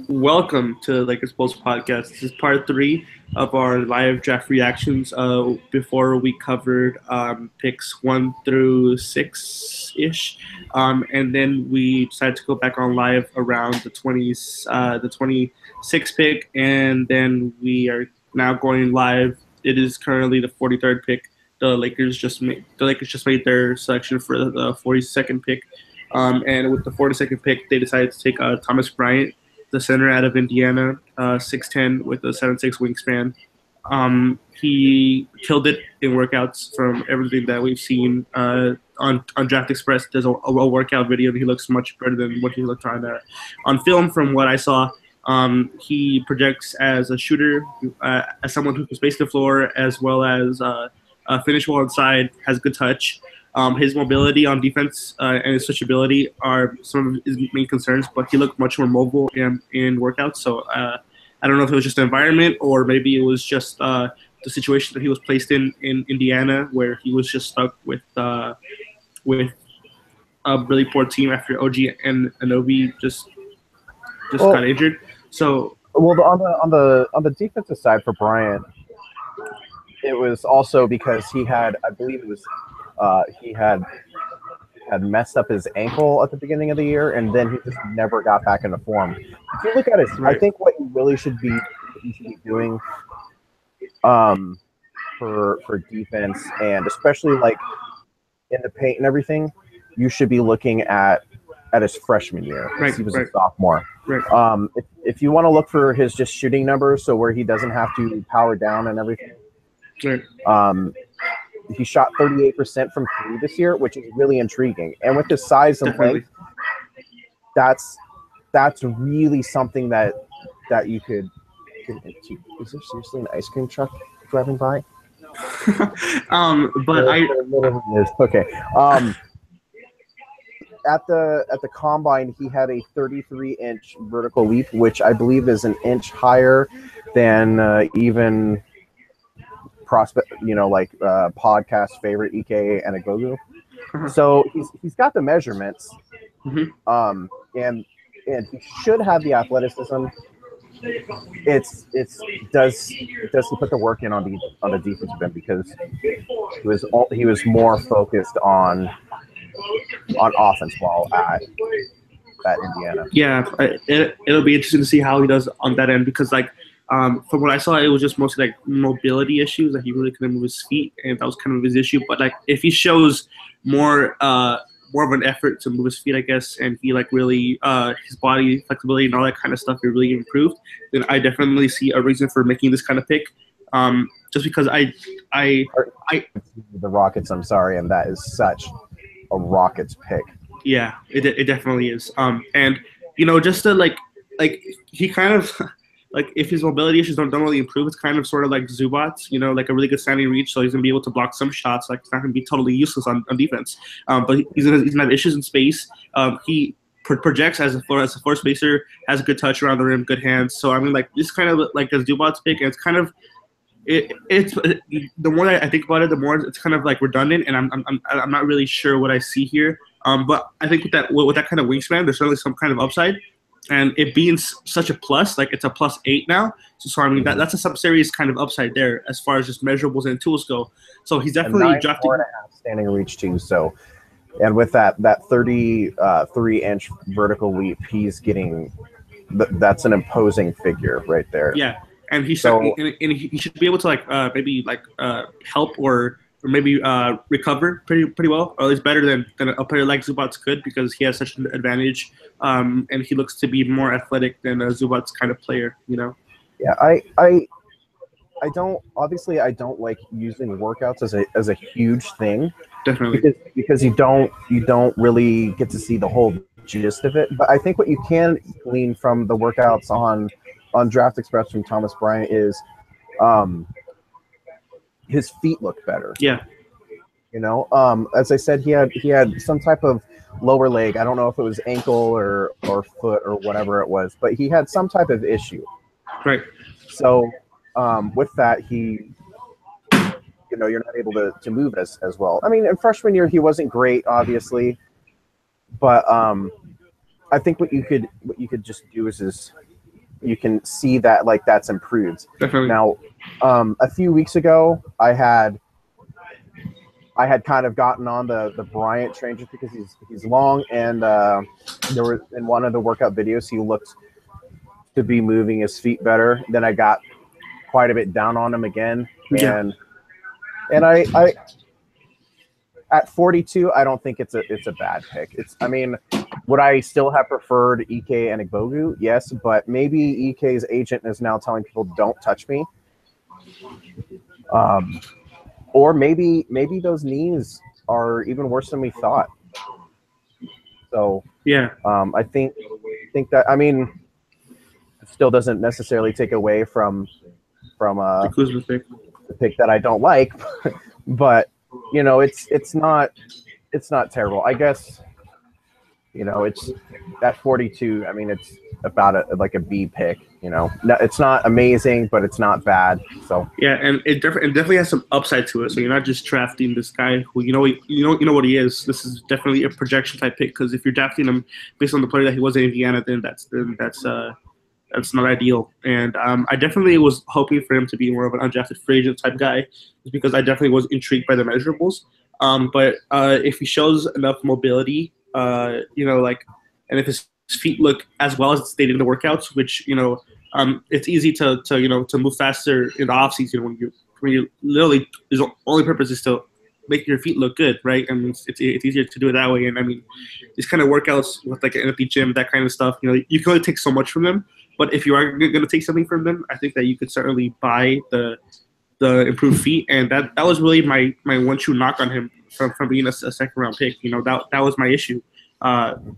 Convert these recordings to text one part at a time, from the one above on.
Welcome to Lakers Pulse podcast. This is part three of our live draft reactions. Before we covered picks 1 through 6 ish, and then we decided to go back on live around the 26 pick, and then we are now going live. It is currently the 43rd pick. The Lakers just made their selection for the 42nd pick. And with the 42nd pick, they decided to take Thomas Bryant, the center out of Indiana, 6'10" with a 7'6" wingspan. He killed it in workouts from everything that we've seen on Draft Express. There's a workout video, and he looks much better than what he looked on film. From what I saw, he projects as a shooter, as someone who can space the floor, as well as finish well inside, has good touch. His mobility on defense and his switchability are some of his main concerns, but he looked much more mobile in workouts. So I don't know if it was just the environment or maybe it was just the situation that he was placed in Indiana, where he was just stuck with a really poor team after OG and Anobi just Well, got injured. So on the defensive side for Bryant, it was also because he had, I believe it was, he had messed up his ankle at the beginning of the year, and then he just never got back into form. If you look at it, I right, think what he really should be doing, um, for defense and especially like in the paint and everything, you should be looking at his freshman year because right, he was a right, sophomore. right, If you want to look for his just shooting numbers, so where he doesn't have to power down and everything, right. um, he shot 38% from three this year, which is really intriguing. And with his size and Definitely. length, that's really something that you could. Is there seriously an ice cream truck driving by? But I Okay. At the combine, he had a 33-inch vertical leap, which I believe is an inch higher than even prospect, like podcast favorite Ike Anagogu. So he's got the measurements, Mhm. and he should have the athleticism. It's does he put the work in on the defensive end, because he was more focused on offense while at Indiana. Yeah, it'll be interesting to see how he does on that end because, like, from what I saw, it was just mostly like mobility issues. Like he really couldn't move his feet, and that was kind of his issue. But like, if he shows more, more of an effort to move his feet, I guess, and he like really his body flexibility and all that kind of stuff, he really improved. Then I definitely see a reason for making this kind of pick. Just because I, I, The Rockets, I'm sorry, and that is such a Rockets pick. yeah, it definitely is. And just to like he kind of like if his mobility issues don't really improve, it's kind of sort of like Zubats, like a really good standing reach, so he's gonna be able to block some shots. Like it's not gonna be totally useless on defense. But he's gonna have issues in space. He projects as a floor spacer, has a good touch around the rim, good hands. So I mean, like this kind of like a Zubats pick, and it's kind of it's the more I think about it, the more it's kind of like redundant, and I'm not really sure what I see here. But I think with that kind of wingspan, there's certainly some kind of upside, and it being such a plus, like it's a +8 now. So I mean that's a sub series kind of upside there as far as just measurables and tools go. So he's A definitely nine drafted. four and a half standing reach too. So, and with that 33-inch vertical leap, he's getting that's an imposing figure right there. Yeah, and So he should be able to like maybe like help or maybe recover pretty well, or at least better than a player like Zubats could because he has such an advantage, and he looks to be more athletic than a Zubats kind of player. yeah, I don't like using workouts as a huge thing, Definitely. because you don't really get to see the whole gist of it. But I think what you can glean from the workouts on Draft Express from Thomas Bryant is, um, his feet look better. Yeah. As I said, he had some type of lower leg. I don't know if it was ankle or foot or whatever it was, but he had some type of issue. Right. So, with that, you're not able to move as well. I mean, in freshman year, he wasn't great, obviously, but I think what you could just do is you can see that like that's improved. Definitely. Now, a few weeks ago, I had kind of gotten on the Bryant train just because he's long, and there was in one of the workout videos he looked to be moving his feet better. Then I got quite a bit down on him again, and I at 42, I don't think it's a bad pick. I mean, would I still have preferred Ike Anigbogu? Yes, but maybe Ike's agent is now telling people don't touch me. Or maybe those knees are even worse than we thought. So I think that, I mean, it still doesn't necessarily take away from the Kuzma pick. The pick that I don't like, but you know, it's not terrible. I guess, you know, it's at 42. I mean, it's about like a B pick. You know, no, it's not amazing, but it's not bad. So yeah, and it definitely has some upside to it. So you're not just drafting this guy who you know what he is. This is definitely a projection type pick, because if you're drafting him based on the player that he was in Indiana, then that's not ideal. And I definitely was hoping for him to be more of an undrafted free agent type guy, just because I definitely was intrigued by the measurables. But if he shows enough mobility, you know, like, and if his feet look as well as it's stated in the workouts, which, you know, it's easy to you know, to move faster in the off season when you literally, his only purpose is to make your feet look good, right? I mean, it's easier to do it that way. And I mean, these kind of workouts with like an empty gym, that kind of stuff, you know, you can only take so much from them. But if you are going to take something from them, I think that you could certainly buy the improved feet. And that was really my one true knock on him from being a second round pick. You know, that was my issue, or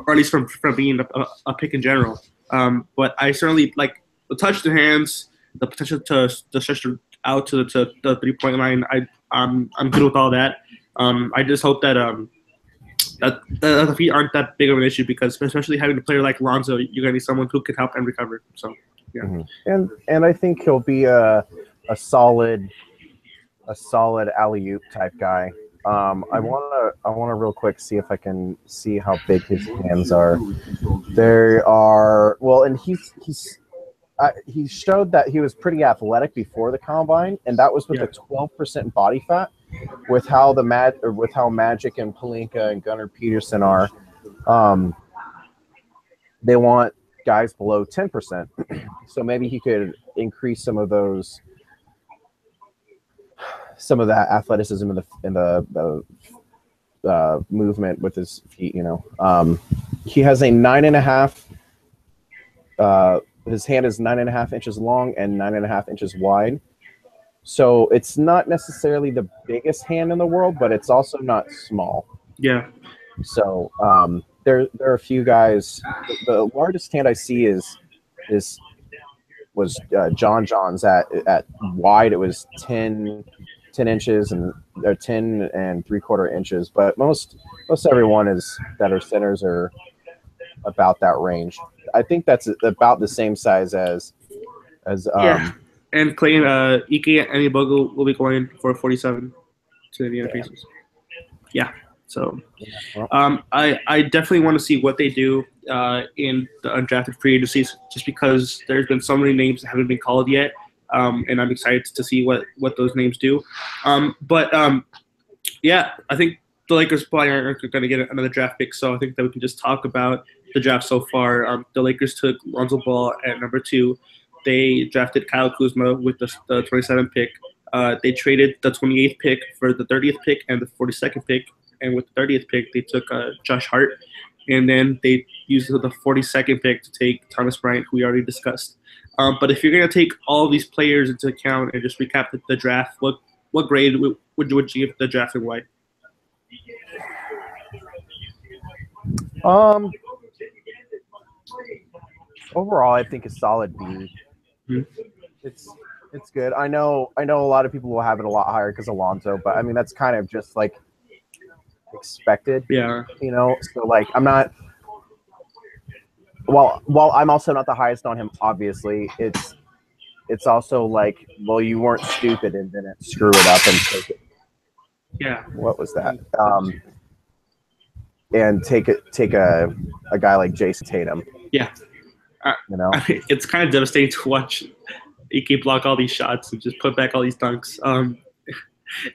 at least from being a pick in general. But I certainly like the touch, the hands, the potential to stretch out to the 3-point line. I'm good with all that. I just hope that that the feet aren't that big of an issue, because especially having a player like Lonzo, you're gonna need someone who can help and recover. So yeah, and I think he'll be a solid alley-oop type guy. I wanna real quick see if I can see how big his hands are. There are, well, and he showed that he was pretty athletic before the combine, and that was with a 12% body fat. With how Magic and Pelinka and Gunnar Peterson are, they want guys below 10%. So maybe he could increase some of that athleticism in the movement with his feet. You know, he has a 9.5. His hand is 9.5 inches long and 9.5 inches wide. So it's not necessarily the biggest hand in the world, but it's also not small. Yeah. So there are a few guys. The largest hand I see was John John's at wide. It was 10 inches and 10 and 3/4 inches. But most everyone that are centers are about that range. I think that's about the same size as yeah. And Clayton, Ike Anigbogu will be going for 47 to the Indiana Pacers. Yeah. So I definitely want to see what they do in the undrafted free agencies, just because there's been so many names that haven't been called yet. And I'm excited to see what those names do. Yeah, I think the Lakers probably aren't going to get another draft pick, so I think that we can just talk about the draft so far. The Lakers took Lonzo Ball at number 2. They drafted Kyle Kuzma with the 27th pick. They traded the 28th pick for the 30th pick and the 42nd pick. And with the 30th pick, they took Josh Hart. And then they used the 42nd pick to take Thomas Bryant, who we already discussed. But if you're going to take all of these players into account and just recap the draft, what grade would you give the draft and why? Overall, I think a solid B. It's good. I know a lot of people will have it a lot higher because of Alonzo, but I mean that's kind of just like expected. Yeah. You know, so like I'm not. Well, I'm also not the highest on him. Obviously, it's also like, well, you weren't stupid and didn't screw it up and take it. Yeah. What was that? and take a guy like Jason Tatum. Yeah. You know, It's kind of devastating to watch Ike block all these shots and just put back all these dunks.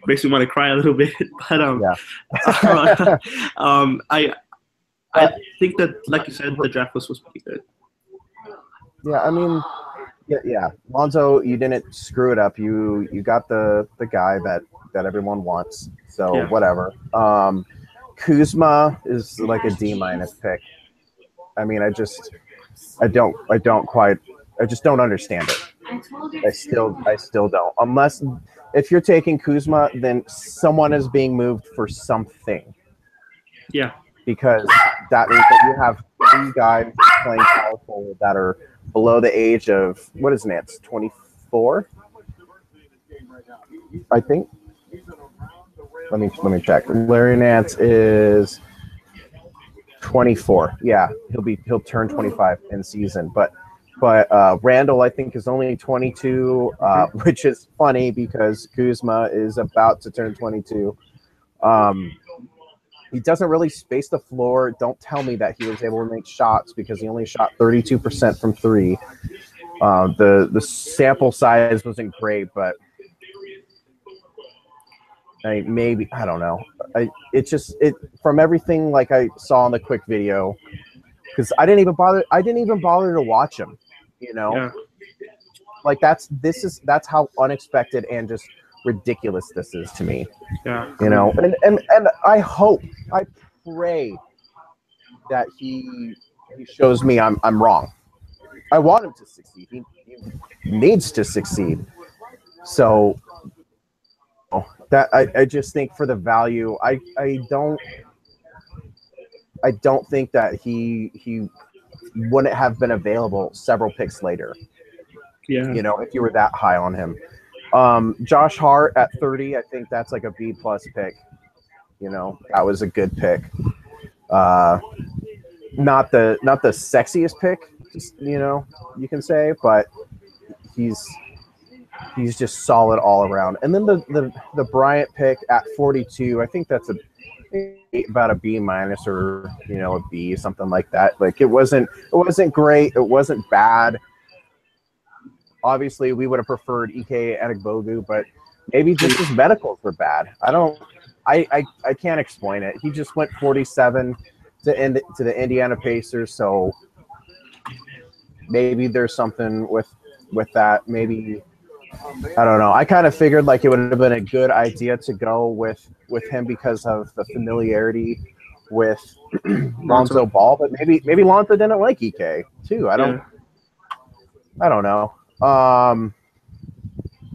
Makes me want to cry a little bit, but yeah. I think that, like you said, the draft was pretty good. Yeah, I mean, yeah. Lonzo, you didn't screw it up. You got the guy that everyone wants. So Yeah. whatever. Kuzma is like a D- pick. I mean, I just don't understand it. I still don't. Unless if you're taking Kuzma, then someone is being moved for something. Yeah. Because that means that you have 3 guys playing power forward that are below the age of, what is Nance, 24? I think. Let me check. Larry Nance is 24. Yeah, he'll turn 25 in season. But Randall, I think, is only 22, which is funny because Kuzma is about to turn 22. He doesn't really space the floor. Don't tell me that he was able to make shots because he only shot 32% from 3. The sample size wasn't great, but I don't know. It from everything like I saw in the quick video, because I didn't even bother to watch him. You know, Yeah. like that's how unexpected and just ridiculous this is to me. Yeah. You know, and I pray that he shows me I'm wrong. I want him to succeed. He needs to succeed. So that I just think for the value, I don't think that he wouldn't have been available several picks later. Yeah. You know, if you were that high on him. Josh Hart at 30, I think that's like a B+ pick. You know, that was a good pick. Not the sexiest pick, just, you know, you can say, but he's just solid all around. And then the Bryant pick at 42, I think that's about a B- or, you know, a B, something like that. Like it wasn't great, it wasn't bad. Obviously, we would have preferred Ike Adegbogu, but maybe just his medicals were bad. I can't explain it. He just went 47 to the Indiana Pacers, so maybe there's something with that. Maybe, I don't know. I kind of figured like it would have been a good idea to go with him because of the familiarity with Lonzo Ball, but maybe Lonzo didn't like Ike too. I don't know.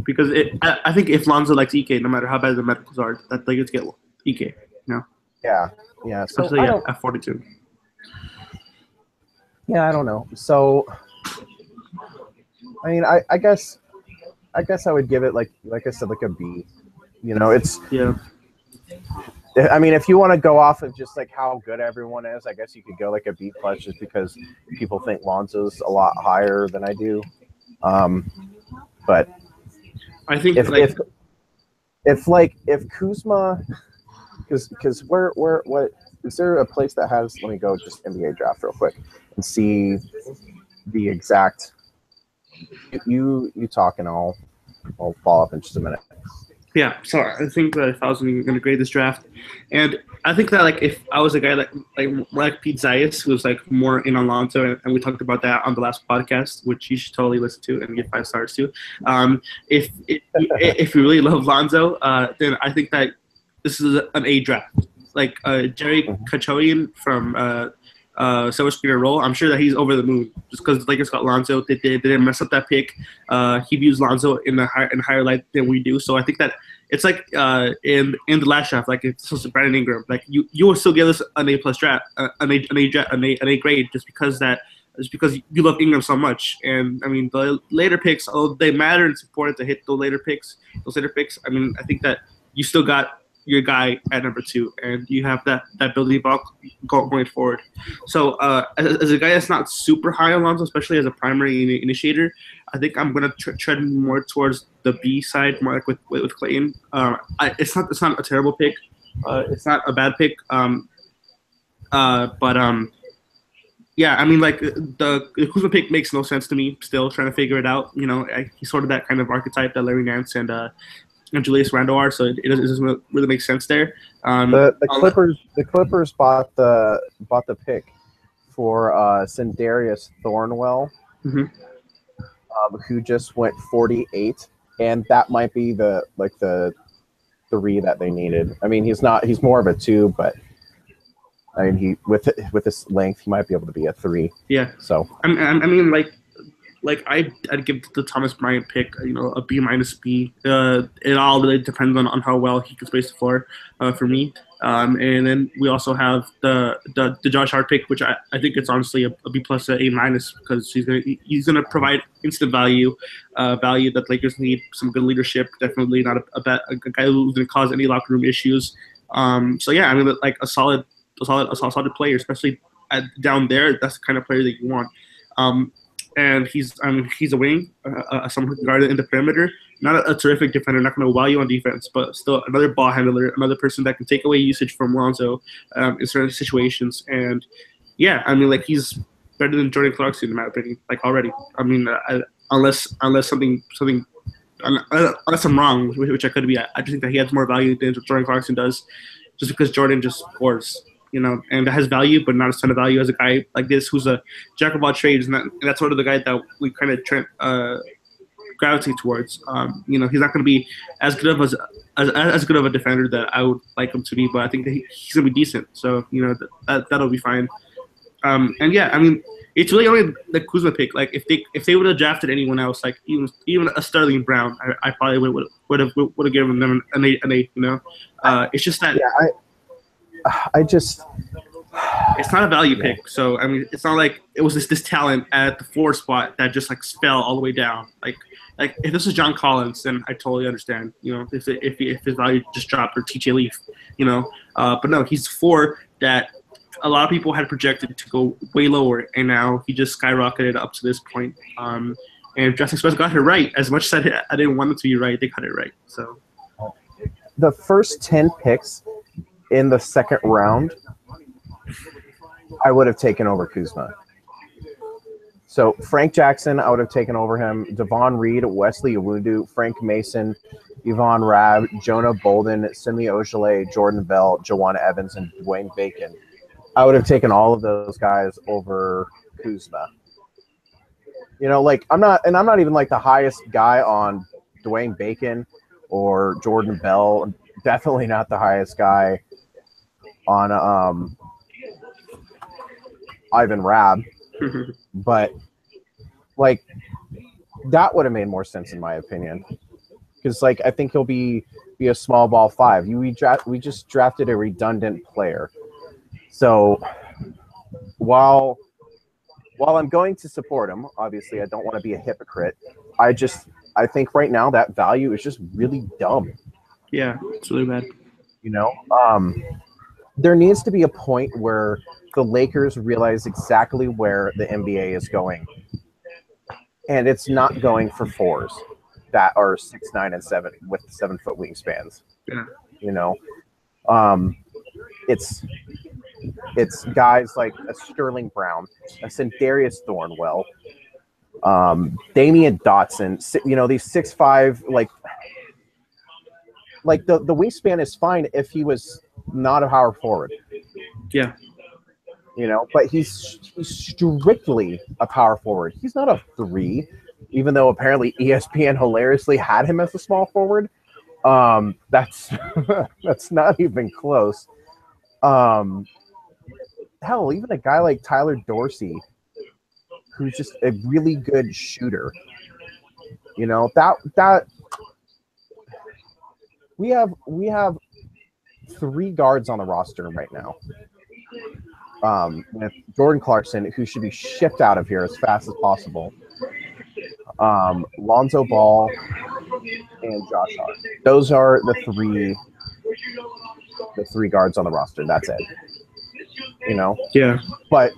Because I think if Lonzo likes Ike, no matter how bad the medicals are, that they get to get Ike. You know? Yeah. So especially at 42. Yeah, I don't know. So, I mean, I guess I would give it like I said, like a B. You know, it's I mean, if you want to go off of just like how good everyone is, I guess you could go like a B+ just because people think Lonzo's a lot higher than I do. But I think if Kuzma, because what is there a place that has? Let me go just NBA draft real quick and see the exact. You talk and I'll follow up in just a minute. Yeah, so I think that if I was going to grade this draft, and I think that like if I was a guy like Pete Zayas, who was like more in on Lonzo, and we talked about that on the last podcast, which you should totally listen to and give 5 stars to. If you really love Lonzo, then I think that this is an A draft. Like Jerry Kachoyan from Silver Screener Roll, I'm sure that he's over the moon just because the Lakers got Lonzo. They didn't mess up that pick. He views Lonzo in higher light than we do. So I think that it's like in the last draft, like it's Brandon Ingram. Like you will still give us an A+ draft, an A grade just because you love Ingram so much. And I mean the later picks, although they matter, it's important to hit those later picks. I mean, I think that you still got your guy at number 2, and you have that building block going forward. So as a guy that's not super high on Lonzo, especially as a primary initiator, I think I'm gonna tread more towards the B side, more like with Clayton. It's not a terrible pick. It's not a bad pick. But yeah, I mean, like the Kuzma pick makes no sense to me. Still trying to figure it out. You know, he's sort of that kind of archetype that Larry Nance and Julius Randle are, so it doesn't really make sense there. The Clippers bought the pick for Sindarius Thornwell, who just went 48, and that might be the 3 that they needed. I mean, he's more of a 2, but I mean, he with his length, he might be able to be a 3. Yeah. So I mean, I'd give the Thomas Bryant pick, you know, a B minus B. It all really depends on how well he can space the floor, for me. And then we also have the Josh Hart pick, which I think it's honestly a B plus, A minus, because he's gonna provide instant value that Lakers need. Some good leadership, definitely not a guy who's gonna cause any locker room issues. So yeah, I mean, like a solid player, especially down there. That's the kind of player that you want. And he's a wing, someone who can guard in the perimeter. Not a terrific defender, not going to wow you on defense, but still another ball handler, another person that can take away usage from Lonzo in certain situations. And yeah, I mean, like, he's better than Jordan Clarkson in my opinion. Like, already. I mean, unless I'm wrong, which I could be, I just think that he has more value than Jordan Clarkson does, just because Jordan just scores. You know, and that has value, but not a ton of value as a guy like this who's a jack of all trades, and that's sort of the guy that we kind of gravitate towards. You know, he's not going to be as good of a defender that I would like him to be, but I think that he's going to be decent. So, you know, that'll be fine. And yeah, I mean, it's really only the Kuzma pick. Like, if they would have drafted anyone else, like even a Sterling Brown, I probably would have given them an 8. You know, it's just that. Yeah, it's not a value pick, so I mean, it's not like it was this talent at the 4 spot that just like fell all the way down. Like if this is John Collins, then I totally understand. You know, if his value just dropped, or TJ Leaf, you know. But no, he's 4 that a lot of people had projected to go way lower, and now he just skyrocketed up to this point. And Drafting Express got it right. As much as I didn't want it to be right, they got it right. So the first 10 picks in the second round, I would have taken over Kuzma. So Frank Jackson, I would have taken over him. Devon Reed, Wesley Iwundu, Frank Mason, Yvonne Rabb, Jonah Bolden, Simi Ojeleye, Jordan Bell, Joanna Evans, and Dwayne Bacon. I would have taken all of those guys over Kuzma. You know, like I'm not even like the highest guy on Dwayne Bacon or Jordan Bell. Definitely not the highest guy on Ivan Rabb, but like that would have made more sense in my opinion, because like I think he'll be a small ball 5. We just drafted a redundant player, so while I'm going to support him, obviously I don't want to be a hypocrite. I think right now that value is just really dumb. Yeah, it's really bad. You know, there needs to be a point where the Lakers realize exactly where the NBA is going. And it's not going for 4s that are 6'9" and 7 with 7-foot wingspans. Yeah. You know, it's guys like a Sterling Brown, a Sindarius Thornwell, Damian Dotson, you know, these 6'5", like the wingspan is fine if he was not a power forward. Yeah. You know, but he's strictly a power forward. He's not a 3, even though apparently ESPN hilariously had him as a small forward. That's that's not even close. Hell, even a guy like Tyler Dorsey, who's just a really good shooter. You know, that we have 3 guards on the roster right now. With Jordan Clarkson, who should be shipped out of here as fast as possible. Lonzo Ball and Josh Hart. Those are the three guards on the roster. That's it. You know? Yeah. But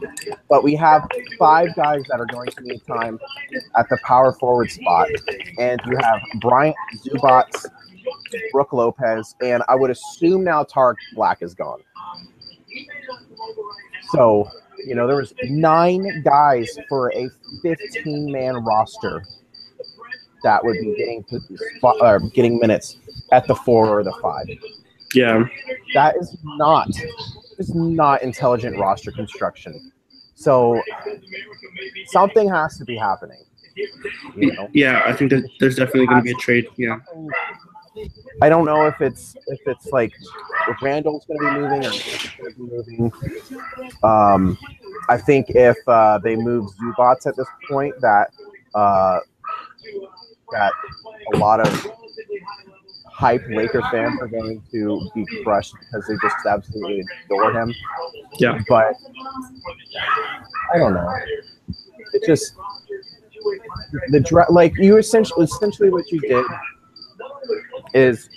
we have 5 guys that are going to need time at the power forward spot. And you have Bryant, Zubac, Brooke Lopez, and I would assume now Tarek Black is gone. So, there was 9 guys for a 15-man roster that would be getting minutes at the 4 or the 5. Yeah. That is not intelligent roster construction. So something has to be happening. Yeah, I think that there's definitely going to be a trade. Yeah. I don't know if it's like if Randall's going to be moving or if going to be moving. I think if they move Zubats at this point, that a lot of hype Laker fans are going to be crushed because they just absolutely adore him. Yeah. But I don't know. It just like you essentially what you did is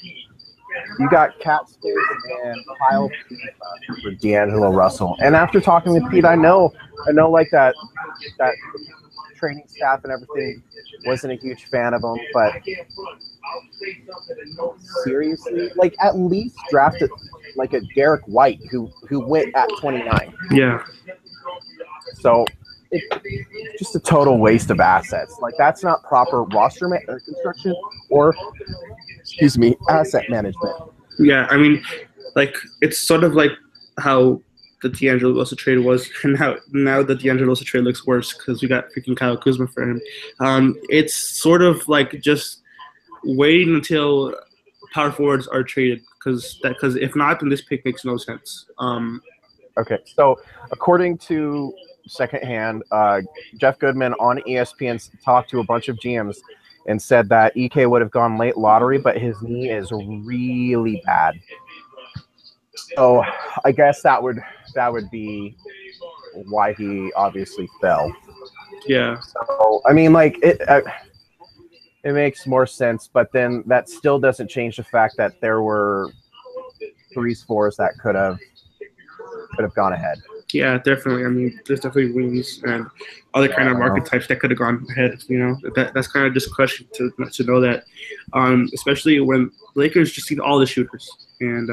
you got Cat Space and Kyle for D'Angelo Russell. And after talking with Pete, I know like that training staff and everything wasn't a huge fan of him, but seriously, like at least drafted like a Derek White who went at 29. Yeah. So it's just a total waste of assets. Like that's not proper roster construction or asset management. Yeah, I mean, like it's sort of like how the D'Angelo Russell trade was, and now the D'Angelo Russell trade looks worse because we got freaking Kyle Kuzma for him. It's sort of like just waiting until power forwards are traded because if not, then this pick makes no sense. Okay, so according to secondhand, Jeff Goodman on ESPN talked to a bunch of GMs and said that EK would have gone late lottery, but his knee is really bad. So I guess that would be why he obviously fell. Yeah. So I mean, like it makes more sense, but then that still doesn't change the fact that there were 3s, 4s that could have gone ahead. Yeah, definitely. I mean, there's definitely wings and other kind of market types that could have gone ahead. That's kind of just a question to know that, especially when Lakers just need all the shooters. And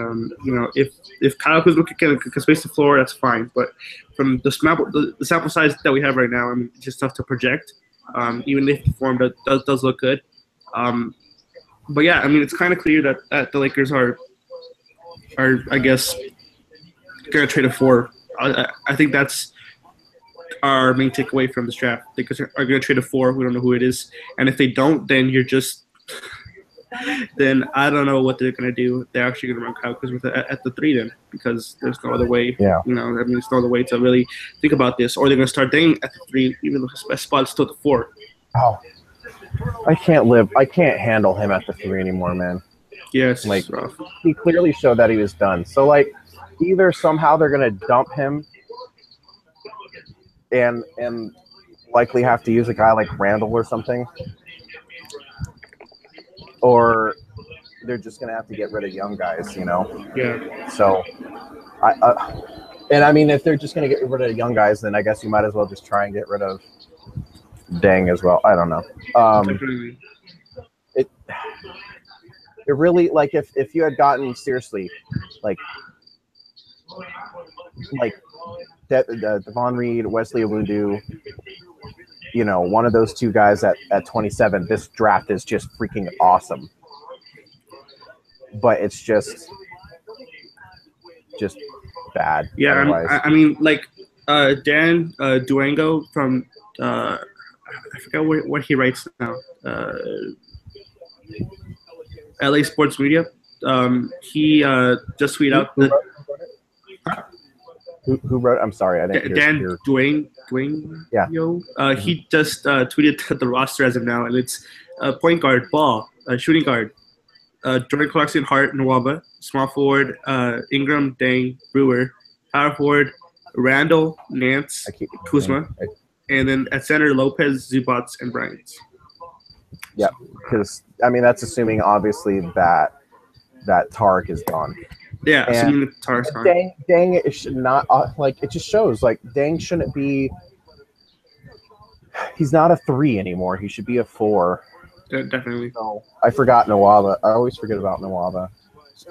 if Kyle Kuzma can space the floor, that's fine. But from the sample size that we have right now, I mean, it's just tough to project. Even if the form does look good. But yeah, I mean, it's kind of clear that the Lakers are I guess going to trade a 4. I think that's our main takeaway from this draft. They are going to trade a 4. We don't know who it is, and if they don't, then then I don't know what they're going to do. They're actually going to run Kyle Kuzma at the 3 then, because there's no other way. Yeah. I mean, there's no other way to really think about this. Or they're going to start Deng at the 3, even though his best spot is still at the 4. Oh, I can't handle him at the 3 anymore, man. Yes, like rough. He clearly showed that he was done. So like, either somehow they're going to dump him and likely have to use a guy like Randall or something, or they're just going to have to get rid of young guys, Yeah. So I mean, if they're just going to get rid of young guys, then I guess you might as well just try and get rid of Deng as well. I don't know. It really, like, if you had gotten seriously like Devon Reed, Wesley Owudu, one of those 2 guys at 27, this draft is just freaking awesome. But it's just bad. Yeah, I mean, like Dan Durango from I forgot what he writes now. LA Sports Media. He just tweeted out that. Who wrote? I'm sorry, I didn't hear. Dan Dwayne. Yeah. He just tweeted the roster as of now, and it's point guard, Ball, shooting guard, Jordan Clarkson, Hart, Nwaba, small forward, Ingram, Deng, Brewer, power forward, Randall, Nance, Kuzma, and then at center, Lopez, Zubats, and Bryant. Yeah, because I mean that's assuming obviously that Tarek is gone. Yeah, assuming that Tarek's gone. Deng, it should not it just shows like Deng shouldn't be. He's not a 3 anymore. He should be a 4. Definitely. No, I forgot Nwaba. I always forget about Nwaba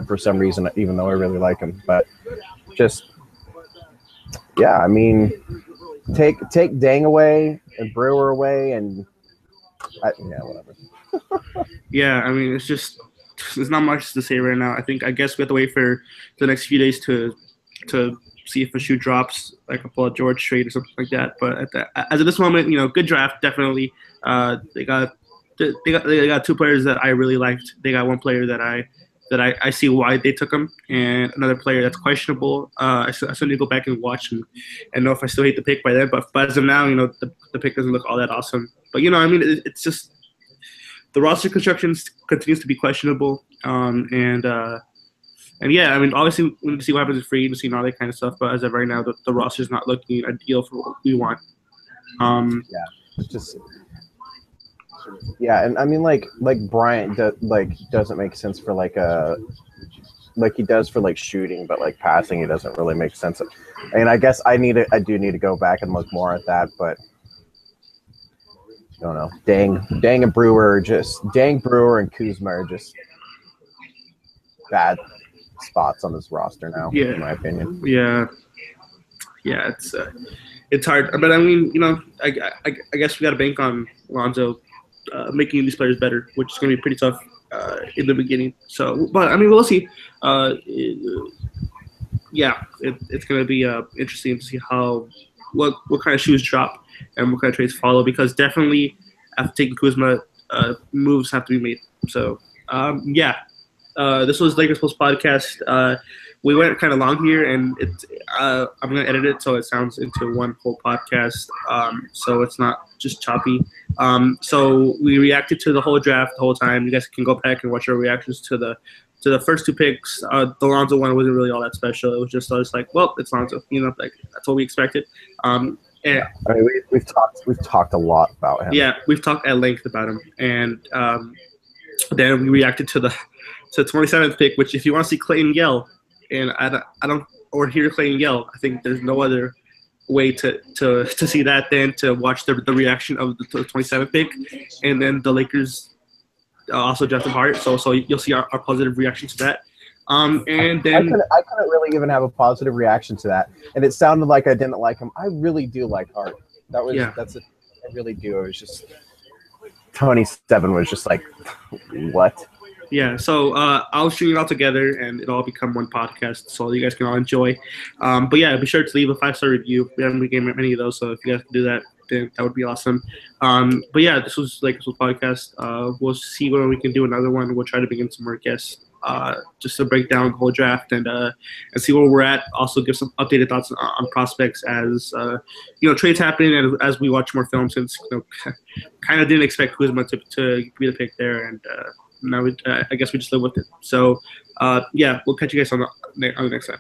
for some reason, even though I really like him. But just yeah, I mean, take Dang away and Brewer away, and yeah, whatever. Yeah, I mean, there's not much to say right now. I guess we have to wait for the next few days to see if a shoe drops, like a Paul George trade or something like that. But as of this moment, good draft, definitely. They got they got two players that I really liked. They got one player that I see why they took him, and another player that's questionable. I still need to go back and watch and know if I still hate the pick by then. But as of now, the pick doesn't look all that awesome. But I mean, it's just the roster construction continues to be questionable. And yeah, I mean, obviously we need to see what happens with free agency and all that kind of stuff. But as of right now, the roster is not looking ideal for what we want. Yeah, it's just and I mean like Bryant doesn't make sense for like he does for like shooting, but like passing, it doesn't really make sense. And I guess I do need to go back and look more at that, but I don't know. Dang and Brewer Brewer and Kuzma are just bad spots on this roster now, in my opinion. Yeah, it's hard, but I mean, I guess we got to bank on Lonzo making these players better, which is going to be pretty tough in the beginning. So, but I mean, we'll see. It's going to be interesting to see what kind of shoes drop and what kind of trades follow, because definitely after taking Kuzma, moves have to be made. So, this was Lakers Post Podcast. We went kind of long here, and I'm going to edit it so it sounds into one whole podcast, so it's not just choppy. So we reacted to the whole draft the whole time. You guys can go back and watch our reactions to the first two picks. The Lonzo one wasn't really all that special. It was just like, well, it's Lonzo. Like that's what we expected. And I mean, we've talked a lot about him. Yeah, we've talked at length about him, and then we reacted to the 27th pick, which if you want to see Clayton yell, and I don't or hear Clayton yell, I think there's no other way to see that than to watch the reaction of the 27th pick, and then the Lakers also drafted Hart. So you'll see our positive reaction to that. And then I couldn't really even have a positive reaction to that, and it sounded like I didn't like him. I really do like Hart. I really do. It was just 27 was just like, what? Yeah, so I'll shoot it all together, and it'll all become one podcast, so you guys can all enjoy. But yeah, be sure to leave a 5-star review. We haven't been getting many of those, so if you guys can do that, then that would be awesome. But yeah, this was Lakers Podcast. We'll see when we can do another one. We'll try to bring in some more guests, just to break down the whole draft and see where we're at. Also, give some updated thoughts on prospects as trades happen and as we watch more film. Since kind of didn't expect Kuzma to be the pick there, and now I guess we just live with it. So, we'll catch you guys on the next time.